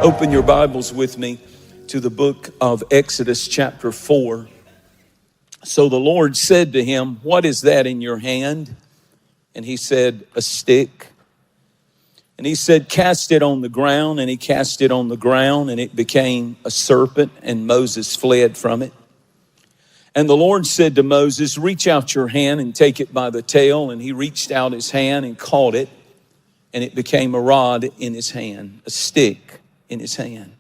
Open your Bibles with me to the book of Exodus chapter 4. So the Lord said to him, "What is that in your hand?" And he said, "A stick." And he said, "Cast it on the ground." And he cast it on the ground, and it became a serpent, and Moses fled from it. And the Lord said to Moses, "Reach out your hand and take it by the tail." And he reached out his hand and caught it, and it became a rod in his hand, a stick in his hand.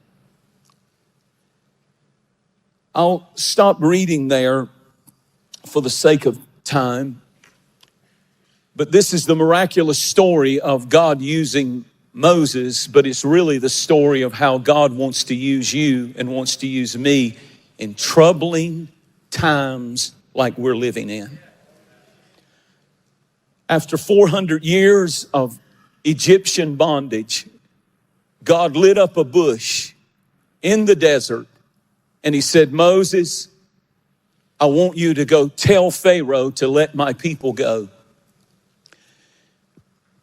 I'll stop reading there for the sake of time. But this is the miraculous story of God using Moses, but it's really the story of how God wants to use you and wants to use me in troubling times like we're living in. After 400 years of Egyptian bondage, God lit up a bush in the desert, and he said, "Moses, I want you to go tell Pharaoh to let my people go."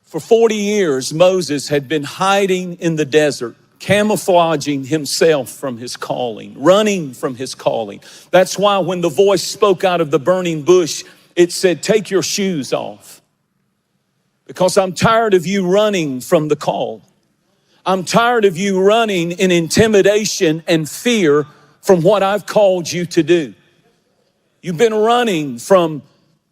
For 40 years, Moses had been hiding in the desert, camouflaging himself from his calling, running from his calling. That's why when the voice spoke out of the burning bush, it said, "Take your shoes off, because I'm tired of you running from the call. I'm tired of you running in intimidation and fear from what I've called you to do. You've been running from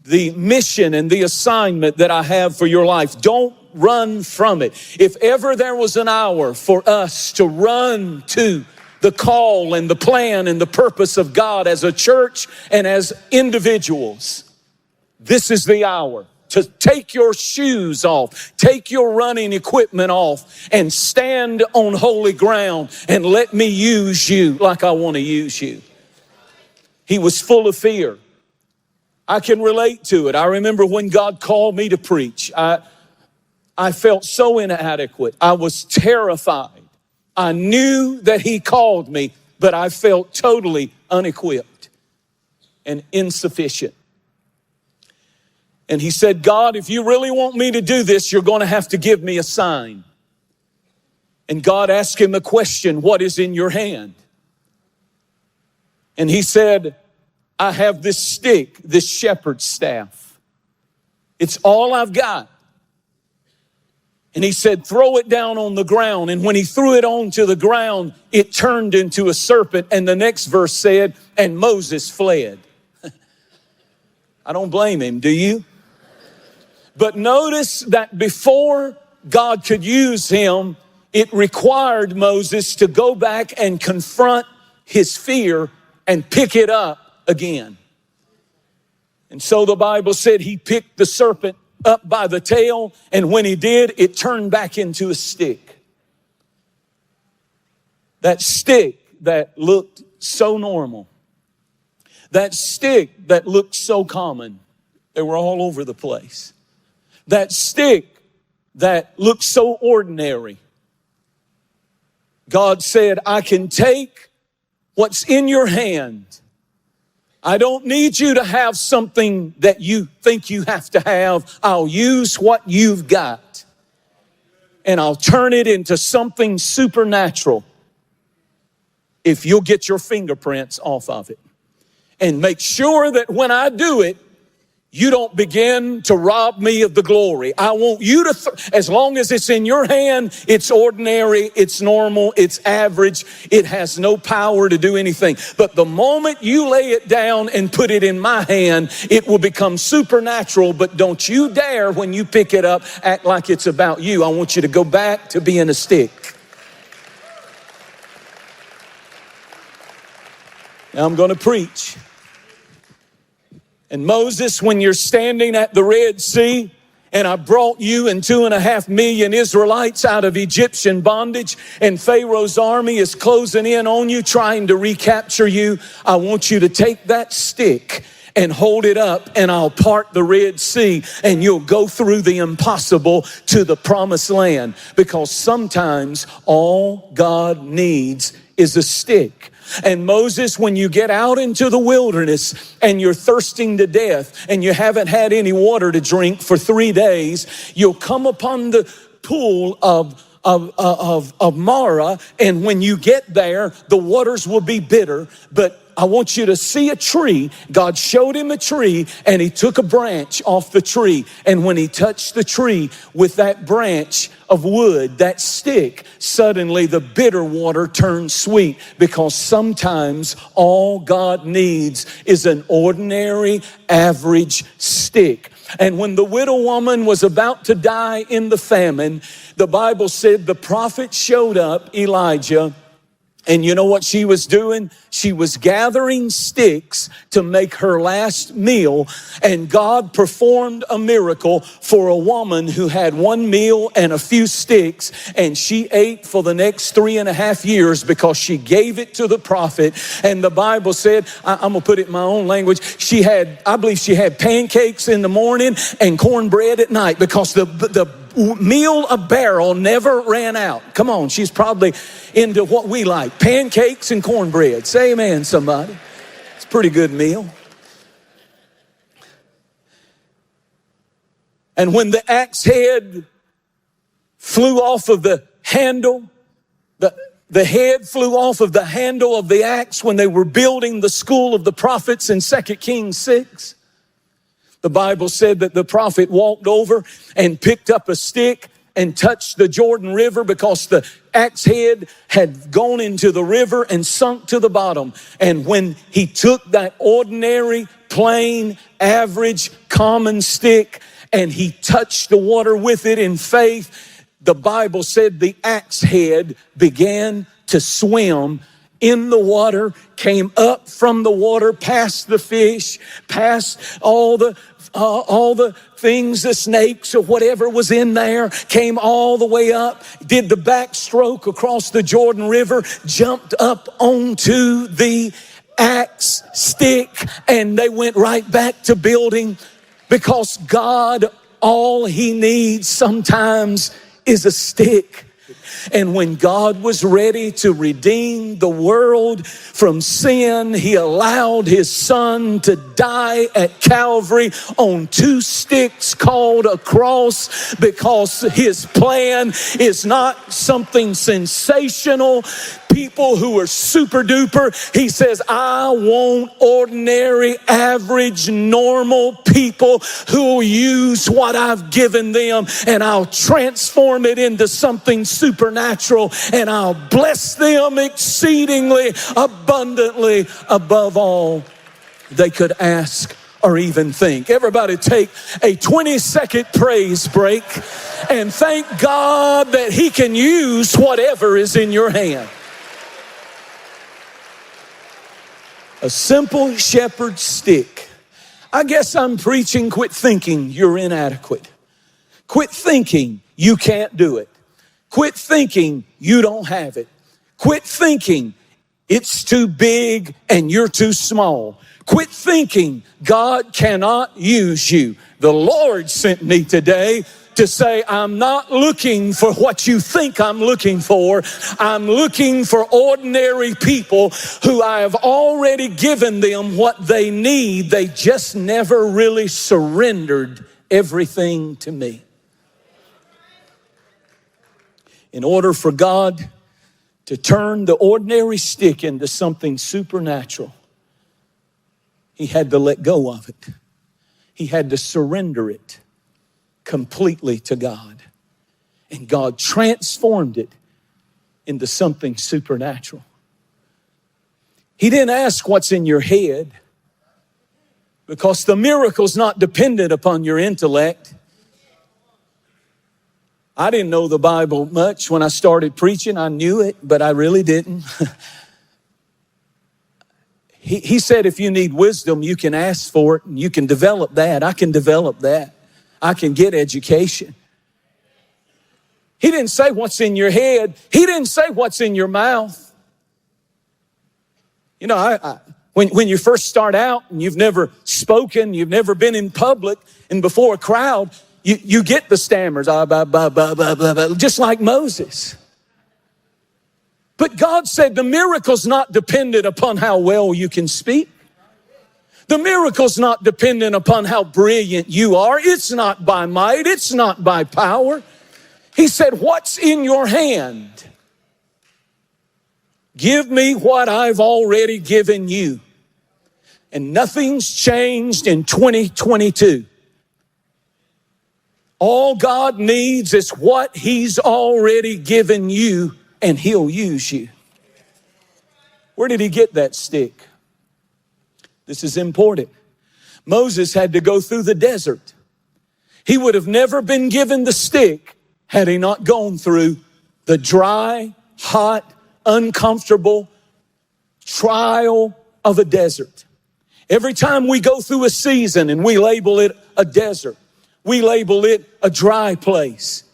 the mission and the assignment that I have for your life. Don't run from it." If ever there was an hour for us to run to the call and the plan and the purpose of God as a church and as individuals, this is the hour to take your shoes off, take your running equipment off, and stand on holy ground and let me use you like I want to use you. He was full of fear. I can relate to it. I remember when God called me to preach, I felt so inadequate. I was terrified. I knew that he called me, but I felt totally unequipped and insufficient. And he said, "God, if you really want me to do this, you're going to have to give me a sign." And God asked him a question, "What is in your hand?" And he said, "I have this stick, this shepherd's staff. It's all I've got." And he said, "Throw it down on the ground." And when he threw it onto the ground, it turned into a serpent. And the next verse said, "And Moses fled." I don't blame him, do you? But notice that before God could use him, it required Moses to go back and confront his fear and pick it up again. And so the Bible said he picked the serpent up by the tail, and when he did, it turned back into a stick. That stick that looked so normal. That stick that looked so common. They were all over the place. That stick that looked so ordinary. God said, "I can take what's in your hand. I don't need you to have something that you think you have to have. I'll use what you've got, and I'll turn it into something supernatural if you'll get your fingerprints off of it. And make sure that when I do it, you don't begin to rob me of the glory. I want you to, as long as it's in your hand, it's ordinary, it's normal, it's average, it has no power to do anything. But the moment you lay it down and put it in my hand, it will become supernatural. But don't you dare, when you pick it up, act like it's about you. I want you to go back to being a stick." Now I'm going to preach. And Moses, when you're standing at the Red Sea, and I brought you and 2.5 million Israelites out of Egyptian bondage, and Pharaoh's army is closing in on you, trying to recapture you, I want you to take that stick and hold it up, and I'll part the Red Sea, and you'll go through the impossible to the promised land. Because sometimes all God needs is a stick. And Moses, when you get out into the wilderness and you're thirsting to death and you haven't had any water to drink for 3 days, you'll come upon the pool of of Mara, and when you get there, the waters will be bitter. But I want you to see a tree. God showed him a tree, and he took a branch off the tree. And when he touched the tree with that branch of wood, that stick, suddenly the bitter water turned sweet, because sometimes all God needs is an ordinary, average stick. And when the widow woman was about to die in the famine, the Bible said the prophet showed up, Elijah, and you know what she was doing? She was gathering sticks to make her last meal, and God performed a miracle for a woman who had one meal and a few sticks, and she ate for the next 3.5 years because she gave it to the prophet. And the Bible said, I'm gonna put it in my own language, I believe she had pancakes in the morning and cornbread at night, because the meal a barrel never ran out. Come on, she's probably into what we like, pancakes and cornbread. Say amen, somebody. It's a pretty good meal. And when the axe head flew off of the handle, the head flew off of the handle of the axe when they were building the school of the prophets in 2 Kings 6. The Bible said that the prophet walked over and picked up a stick and touched the Jordan River, because the axe head had gone into the river and sunk to the bottom. And when he took that ordinary, plain, average, common stick and he touched the water with it in faith, the Bible said the axe head began to swim in the water, came up from the water, past the fish, past all the things, the snakes or whatever was in there, came all the way up, did the backstroke across the Jordan River, jumped up onto the axe stick, and they went right back to building, because God, all he needs sometimes is a stick. And when God was ready to redeem the world from sin, he allowed his son to die at Calvary on 2 sticks called a cross, because his plan is not something sensational, people who are super duper. He says, I want ordinary, average, normal people who will use what I've given them, and I'll transform it into something supernatural, and I'll bless them exceedingly abundantly above all they could ask or even think. Everybody take a 20-second praise break and thank God that he can use whatever is in your hand. A simple shepherd's stick. I guess I'm preaching, quit thinking you're inadequate. Quit thinking you can't do it. Quit thinking you don't have it. Quit thinking it's too big and you're too small. Quit thinking God cannot use you. The Lord sent me today to say, I'm not looking for what you think I'm looking for. I'm looking for ordinary people who I have already given them what they need. They just never really surrendered everything to me. In order for God to turn the ordinary stick into something supernatural, he had to let go of it. He had to surrender it completely to God. And God transformed it into something supernatural. He didn't ask what's in your head, because the miracle's not dependent upon your intellect. I didn't know the Bible much when I started preaching. I knew it, but I really didn't. He said, if you need wisdom, you can ask for it and you can develop that. I can develop that. I can get education. He didn't say what's in your head. He didn't say what's in your mouth. You know, when you first start out and you've never spoken, you've never been in public and before a crowd, you get the stammers, just like Moses. But God said the miracle's not dependent upon how well you can speak. The miracle's not dependent upon how brilliant you are. It's not by might. It's not by power. He said, what's in your hand? Give me what I've already given you. And nothing's changed in 2022. All God needs is what He's already given you, and He'll use you. Where did He get that stick? This is important. Moses had to go through the desert. He would have never been given the stick had he not gone through the dry, hot, uncomfortable trial of a desert. Every time we go through a season and we label it a desert, we label it a dry place,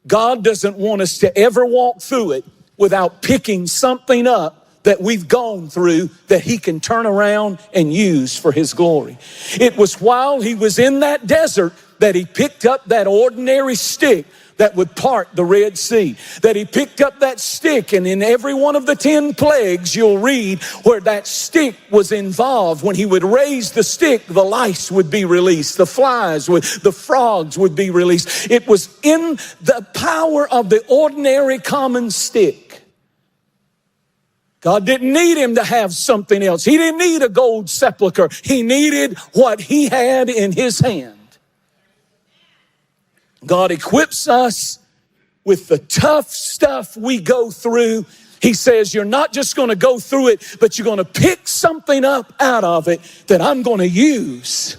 God doesn't want us to ever walk through it without picking something up that we've gone through that He can turn around and use for His glory. It was while He was in that desert that He picked up that ordinary stick that would part the Red Sea, that He picked up that stick, and in every one of the 10 plagues you'll read where that stick was involved. When He would raise the stick, the lice would be released, the the frogs would be released. It was in the power of the ordinary common stick. God didn't need him to have something else. He didn't need a gold sepulcher. He needed what he had in his hand. God equips us with the tough stuff we go through. He says, you're not just going to go through it, but you're going to pick something up out of it that I'm going to use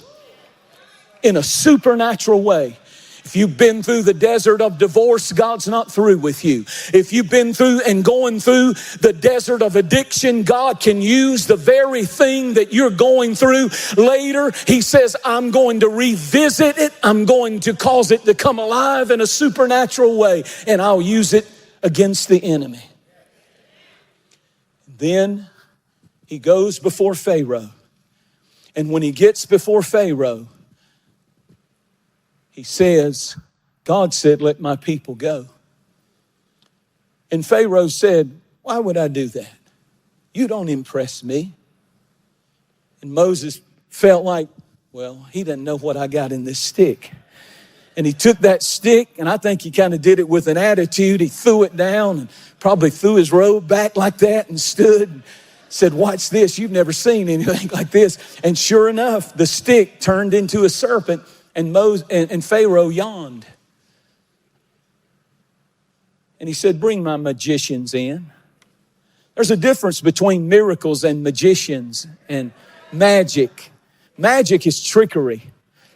in a supernatural way. If you've been through the desert of divorce, God's not through with you. If you've been through and going through the desert of addiction, God can use the very thing that you're going through later. He says, I'm going to revisit it. I'm going to cause it to come alive in a supernatural way, and I'll use it against the enemy. Then he goes before Pharaoh. And when he gets before Pharaoh, he says, God said, let my people go. And Pharaoh said, why would I do that? You don't impress me. And Moses felt like, well, he doesn't know what I got in this stick. And he took that stick, and I think he kind of did it with an attitude. He threw it down and probably threw his robe back like that and stood and said, watch this. You've never seen anything like this. And sure enough, the stick turned into a serpent. And Pharaoh yawned. And he said, bring my magicians in. There's a difference between miracles and magicians and magic. Magic is trickery.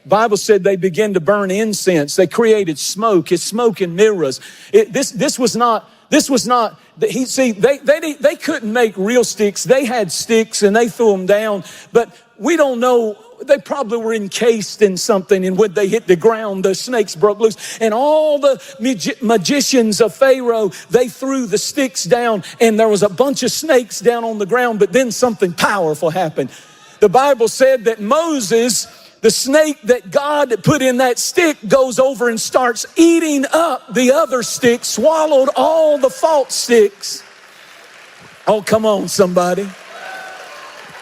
The Bible said they began to burn incense. They created smoke. It's smoke and mirrors. This was not. They couldn't make real sticks. They had sticks and they threw them down. But we don't know. They probably were encased in something, and when they hit the ground, the snakes broke loose. And all the magicians of Pharaoh, they threw the sticks down, and there was a bunch of snakes down on the ground, but then something powerful happened. The Bible said that Moses, the snake that God put in that stick, goes over and starts eating up the other sticks, swallowed all the false sticks. Oh, come on, somebody.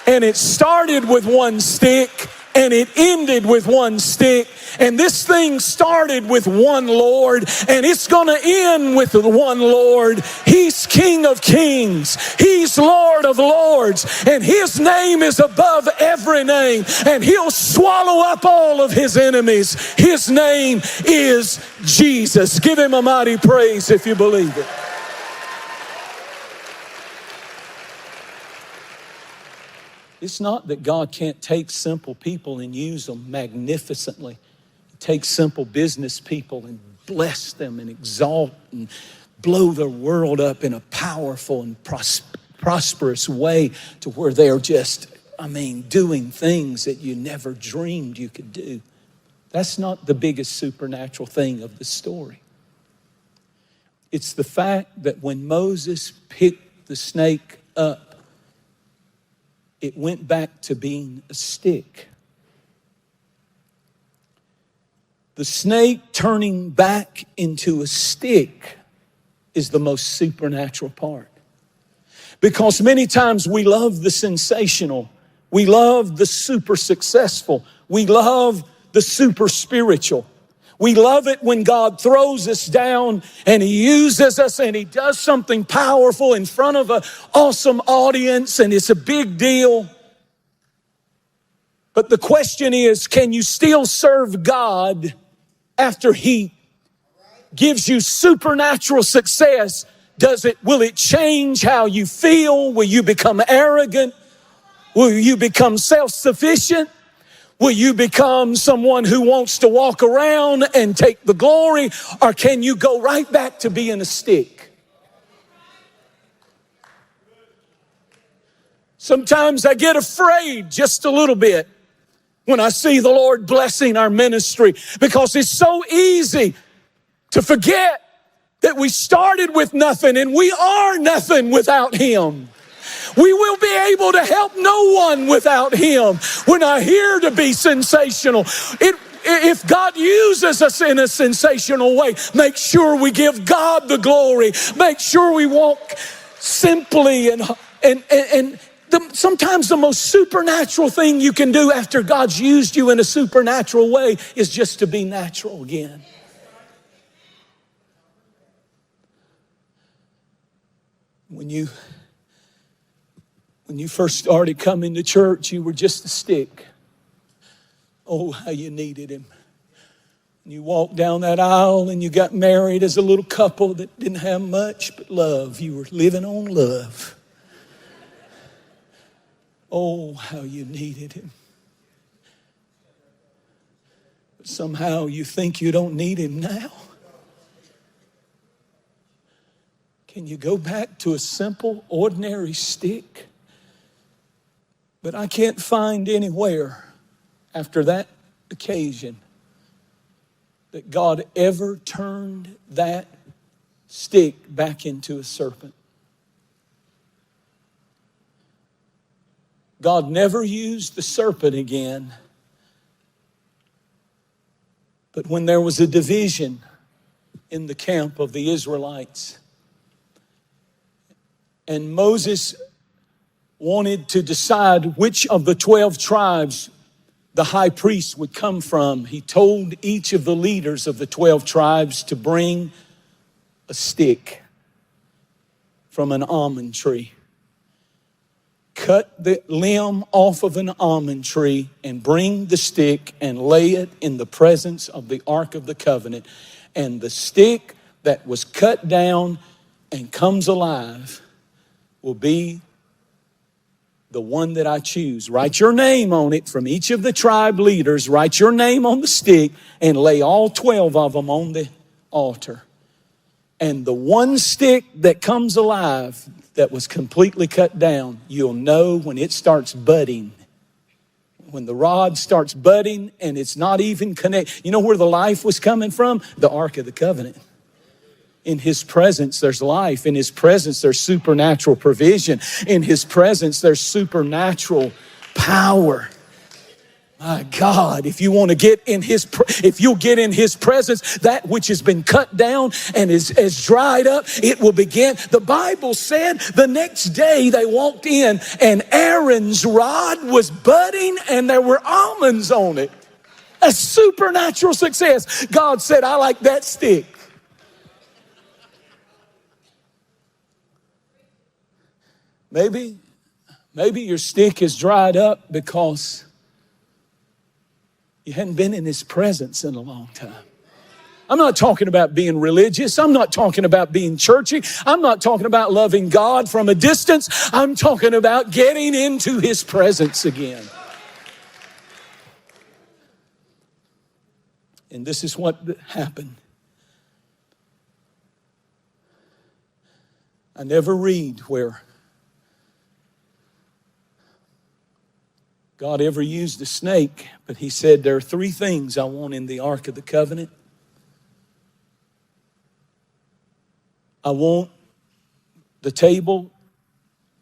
And it started with one stick, and it ended with one stick. And this thing started with one Lord, and it's going to end with one Lord. He's King of Kings. He's Lord of Lords. And his name is above every name. And he'll swallow up all of his enemies. His name is Jesus. Give him a mighty praise if you believe it. It's not that God can't take simple people and use them magnificently. Take simple business people and bless them and exalt and blow their world up in a powerful and prosperous way to where they're just, doing things that you never dreamed you could do. That's not the biggest supernatural thing of the story. It's the fact that when Moses picked the snake up, it went back to being a stick. The snake turning back into a stick is the most supernatural part. Because many times we love the sensational. We love the super successful. We love the super spiritual. We love it when God throws us down and He uses us and He does something powerful in front of an awesome audience, and it's a big deal. But the question is, can you still serve God after He gives you supernatural success? Will it change how you feel? Will you become arrogant? Will you become self-sufficient? Will you become someone who wants to walk around and take the glory? Or can you go right back to being a stick? Sometimes I get afraid just a little bit when I see the Lord blessing our ministry, because it's so easy to forget that we started with nothing and we are nothing without Him. We will be able to help no one without Him. We're not here to be sensational. If God uses us in a sensational way, make sure we give God the glory. Make sure we walk simply sometimes the most supernatural thing you can do after God's used you in a supernatural way is just to be natural again. When you first started coming to church, you were just a stick. Oh, how you needed Him. You walked down that aisle and you got married as a little couple that didn't have much but love. You were living on love. Oh, how you needed Him. But somehow you think you don't need Him now. Can you go back to a simple, ordinary stick? But I can't find anywhere after that occasion that God ever turned that stick back into a serpent. God never used the serpent again. But when there was a division in the camp of the Israelites, and Moses wanted to decide which of the 12 tribes the high priest would come from, he told each of the leaders of the 12 tribes to bring a stick from an almond tree. Cut the limb off of an almond tree and bring the stick and lay it in the presence of the Ark of the Covenant. And the stick that was cut down and comes alive will be the one that I choose. Write your name on it from each of the tribe leaders. Write your name on the stick and lay all 12 of them on the altar. And the one stick that comes alive that was completely cut down, you'll know when it starts budding. When the rod starts budding and it's not even connected. You know where the life was coming from? The Ark of the Covenant. In His presence, there's life. In His presence, there's supernatural provision. In His presence, there's supernatural power. My God, if you want to get in if you'll get in His presence, that which has been cut down and is dried up, it will begin. The Bible said the next day they walked in and Aaron's rod was budding and there were almonds on it. A supernatural success. God said, I like that stick. Maybe your stick is dried up because you hadn't been in His presence in a long time. I'm not talking about being religious. I'm not talking about being churchy. I'm not talking about loving God from a distance. I'm talking about getting into His presence again. And this is what happened. I never read where God ever used a snake, but He said there are 3 things I want in the Ark of the Covenant. I want the table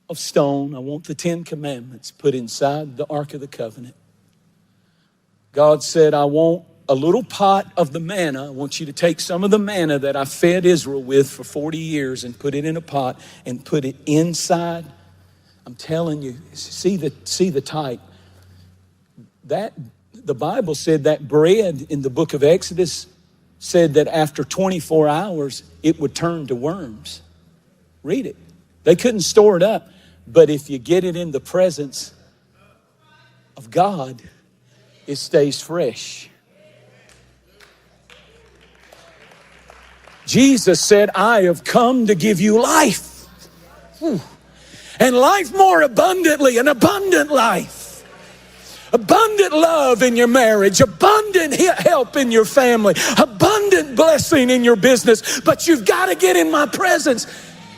of stone. I want the 10 commandments put inside the Ark of the Covenant. God said, I want a little pot of the manna. I want you to take some of the manna that I fed Israel with for 40 years and put it in a pot and put it inside. I'm telling you, see the type. That the Bible said that bread in the book of Exodus said that after 24 hours, it would turn to worms. Read it. They couldn't store it up. But if you get it in the presence of God, it stays fresh. Jesus said, I have come to give you life. And life more abundantly, an abundant life. Abundant love in your marriage, abundant help in your family, abundant blessing in your business. But you've got to get in my presence.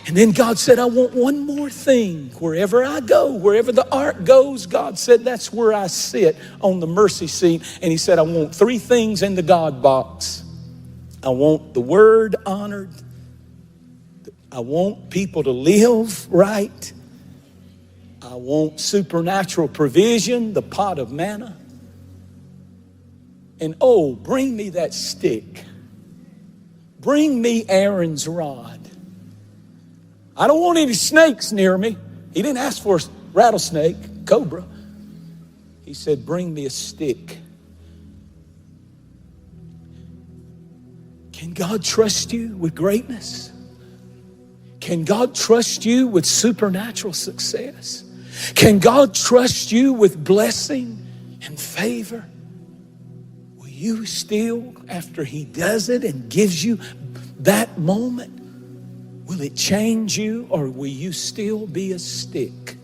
And then God said, I want one more thing. Wherever I go, wherever the ark goes, God said, that's where I sit on the mercy seat. And he said, I want three things in the God box. I want the word honored. I want people to live right. I want supernatural provision, the pot of manna. And oh, bring me that stick. Bring me Aaron's rod. I don't want any snakes near me. He didn't ask for a rattlesnake, cobra. He said, bring me a stick. Can God trust you with greatness? Can God trust you with supernatural success? Can God trust you with blessing and favor? Will you still, after he does it and gives you that moment, will it change you, or will you still be a stick?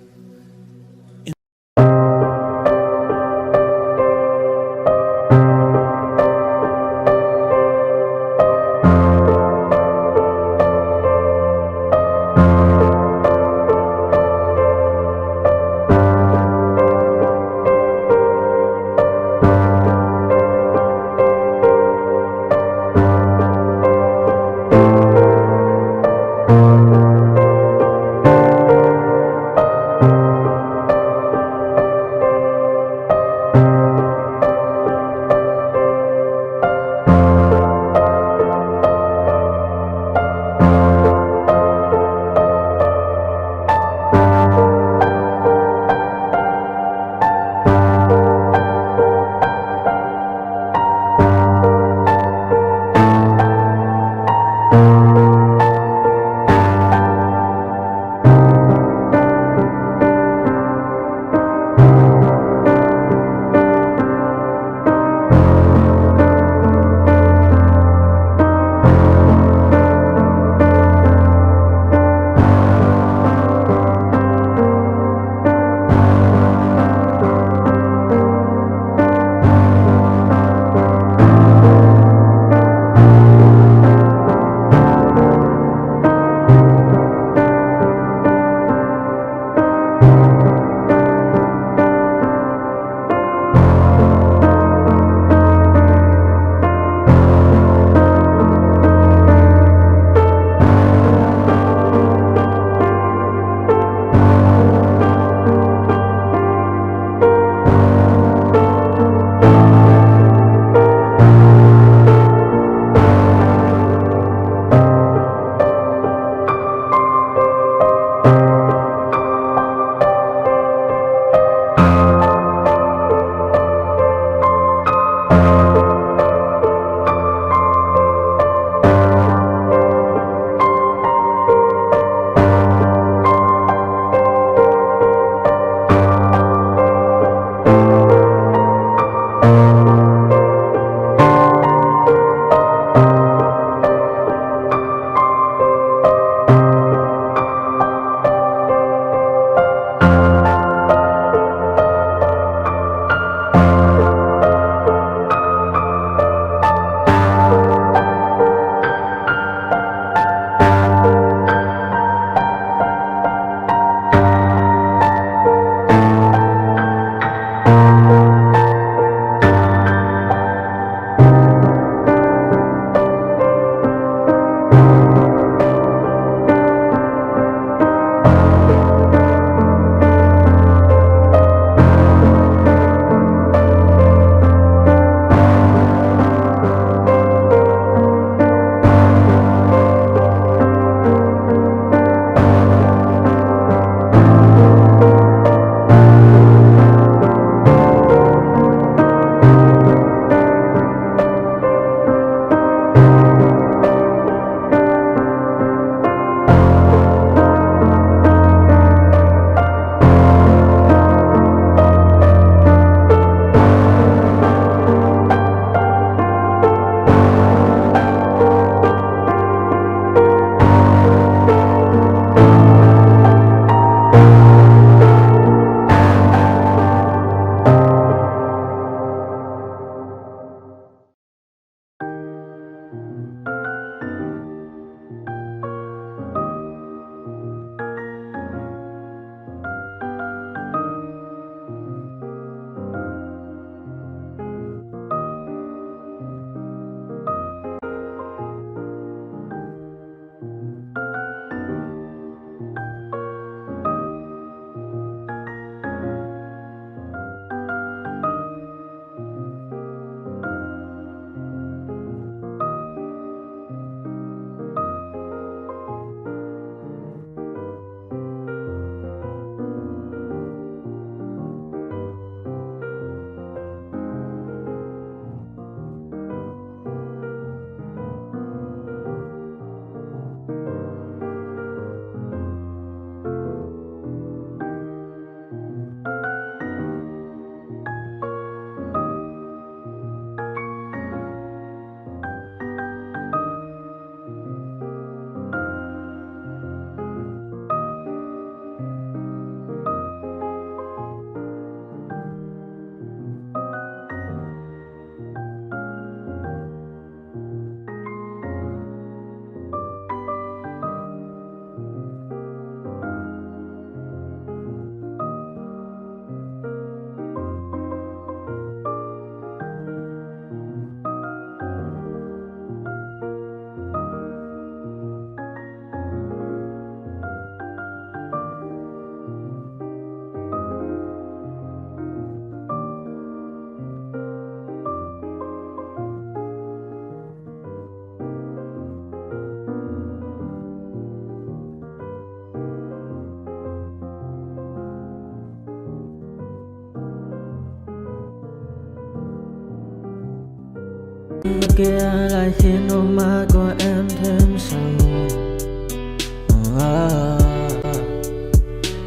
Bên kia lại khiến đôi mắt của em thêm sầu.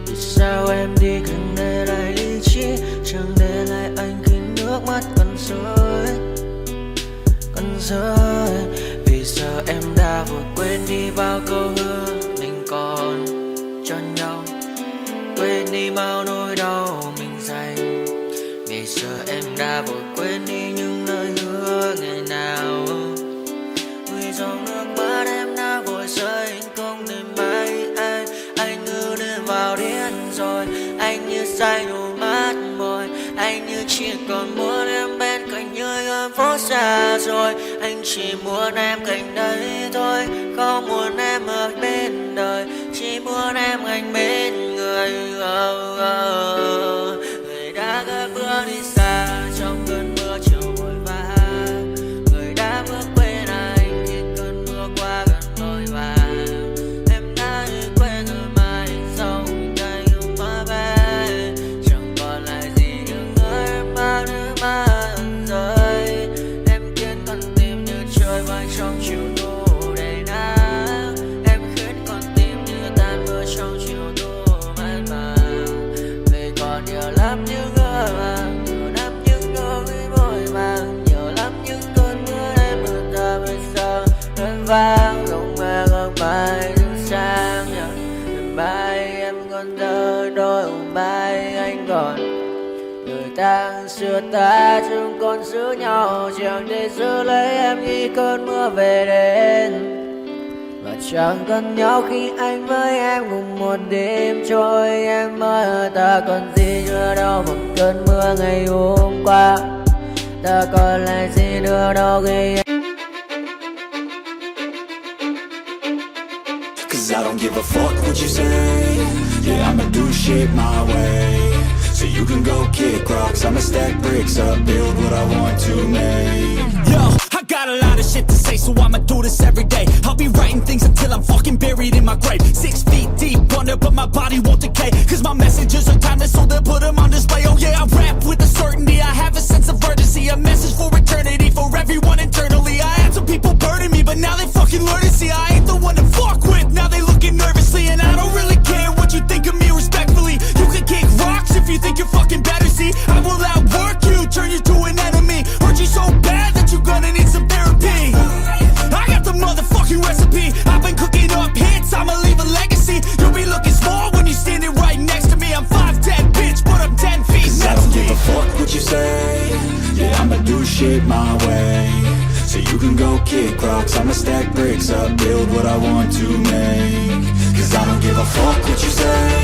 Vì sao em đi cần để lại lý trí, chẳng để lại anh khi nước mắt cần rơi, cần rơi. Vì giờ em đã vội quên đi bao câu hứa mình còn cho nhau, quên đi bao nỗi đau mình dành. Ngày giờ em đã vội quên đi những lời hứa ngày nào, vì dòng nước mắt em đã vội rơi. Anh không thể mãi anh như đến vào điên rồi. Anh như say đôi mắt môi, anh như chỉ còn muốn em bên cạnh như em phố xa rồi. Anh chỉ muốn em cạnh đấy thôi, không muốn em ở bên đời, chỉ muốn em anh bên người. Người đã gỡ bước đi xa trong cơn mưa chiều vội vã, người đã bước quên anh khi cơn mưa qua gần vội vã. Em đã quên rồi mà sau đây không mơ về, chẳng còn lại gì nhưng em mang nước mắt rơi. Em khiến con tim như trôi bay trong chiều thu đầy nắng, em khiến con tim như tan vỡ trong chiều thu mát màng. Vì còn nhiều lắm những ngỡ màng, nhiều lắm những nỗi vội vàng, nhiều lắm những cơn mưa em mưa ta bây giờ vẫn vang. Không mơ không mai đứng sang ngày mai em còn thơ đôi hôm mai anh còn người ta xưa ta chúng còn giữ nhau, chẳng thể giữ lấy em khi cơn mưa về đến. Và chẳng cần nhau khi anh với em cùng một đêm trôi. Em ơi ta còn gì nữa đâu một cơn mưa ngày hôm qua, ta còn lại gì nữa đâu khi em. Cause I don't give a fuck what you say. Yeah, I'ma do shit my way. So you can go kick rocks, I'ma stack bricks up, build what I want to make. Yo, I got a lot of shit to say, so I'ma do this every day. I'll be writing things until I'm fucking buried in my grave. 6 feet deep under, but my body won't decay. Cause my messages are timeless, so they'll put them on display. Oh yeah, I rap with a certainty, I have a sense of urgency. A message for eternity, for everyone internally. I had some people burning me, but now they fucking learn to see I ain't the one to fuck with. Now they looking nervously, and I don't really care what you think of me respectfully. You can kick rocks if you think you're fucking better, see I will outwork you, turn you to an enemy. Hurt you so bad that you're gonna need some therapy. I got the motherfucking recipe, I've been cooking up hits, I'ma leave a legacy. You'll be looking small when you're standing right next to me. I'm 5'10", bitch, but I'm 10 feet. Cause I don't give a fuck what you say. Yeah, I'ma do shit my way. So you can go kick rocks, I'ma stack bricks up, build what I want to make. Cause I don't give a fuck what you say.